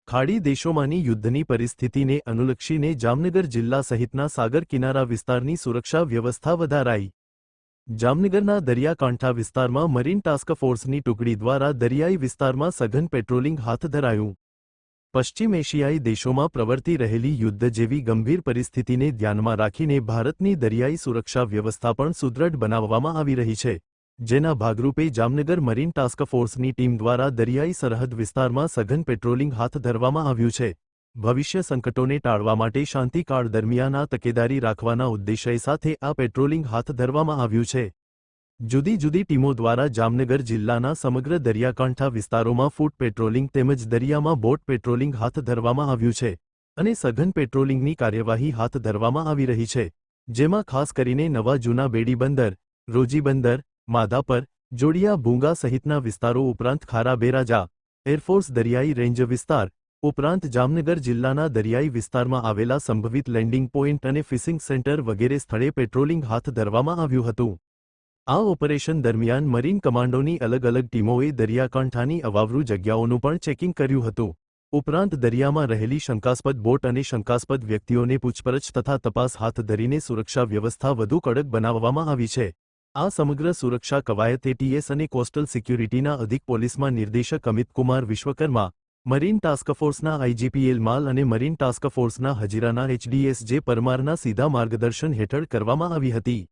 ખાડી દેશોમાંની યુદ્ધની પરિસ્થિતિને અનુલક્ષીને જામનગર જિલ્લા સહિતના સાગર કિનારા વિસ્તારની સુરક્ષા વ્યવસ્થા વધારાઈ। જામનગરના દરિયાકાંઠા વિસ્તારમાં મરીન ટાસ્ક ફોર્સની ટુકડી દ્વારા દરિયાઈ વિસ્તારમાં સઘન પેટ્રોલિંગ હાથ ધરાયું। પશ્ચિમ એશિયાઈ દેશોમાં પ્રવર્તી રહેલી યુદ્ધ જેવી ગંભીર પરિસ્થિતિને ધ્યાનમાં રાખીને ભારતની દરિયાઈ સુરક્ષા વ્યવસ્થા પણ સુદૃઢ બનાવવામાં આવી રહી છે, જેના ભાગરૂપે જામનગર મરીન ટાસ્ક ફોર્સની ટીમ દ્વારા દરિયાઈ સરહદ વિસ્તારમાં સઘન પેટ્રોલિંગ હાથ ધરવામાં આવ્યું છે। ભવિષ્ય સંકટોને ટાળવા માટે શાંતિકાળ દરમિયાન આ તકેદારી રાખવાના ઉદ્દેશ્ય સાથે આ પેટ્રોલિંગ હાથ ધરવામાં આવ્યું છે। જુદી જુદી ટીમો દ્વારા જામનગર જિલ્લાના સમગ્ર દરિયાકાંઠા વિસ્તારોમાં ફૂટ પેટ્રોલિંગ તેમજ દરિયામાં બોટ પેટ્રોલિંગ હાથ ધરવામાં આવ્યું છે અને સઘન પેટ્રોલિંગની કાર્યવાહી હાથ ધરવામાં આવી રહી છે, જેમાં ખાસ કરીને નવા જૂના બેડી બંદર, રોજી બંદર, માધાપર, જોડિયા ભૂંગા સહિતના વિસ્તારો ઉપરાંત ખારા બેરાજા, એરફોર્સ દરિયાઈ રેન્જ વિસ્તાર ઉપરાંત જામનગર જિલ્લાના દરિયાઈ વિસ્તારમાં આવેલા સંભવિત લેન્ડિંગ પોઈન્ટ અને ફિશિંગ સેન્ટર વગેરે સ્થળે પેટ્રોલિંગ હાથ ધરવામાં આવ્યું હતું। આ ઓપરેશન દરમિયાન મરીન કમાન્ડોની અલગ અલગ ટીમોએ દરિયાકાંઠાની અવાવરૂ જગ્યાઓનું પણ ચેકિંગ કર્યું હતું। ઉપરાંત દરિયામાં રહેલી શંકાસ્પદ બોટ અને શંકાસ્પદ વ્યક્તિઓને પૂછપરછ તથા તપાસ હાથ ધરીને સુરક્ષા વ્યવસ્થા વધુ કડક બનાવવામાં આવી છે। આ સમગ્ર સુરક્ષા કવાયત એટીએસ અને કોસ્ટલ સિક્યુરિટીના અધિક પોલીસ મહાનિર્દેશક અમિત કુમાર વિશ્વકર્મા, મરીન ટાસ્ક ફોર્સના આઈજીપીએલ માલ અને મરીન ટાસ્ક ફોર્સના હજીરાના એચડીએસ જે પરમારના સીધા માર્ગદર્શન હેઠળ કરવામાં આવી હતી।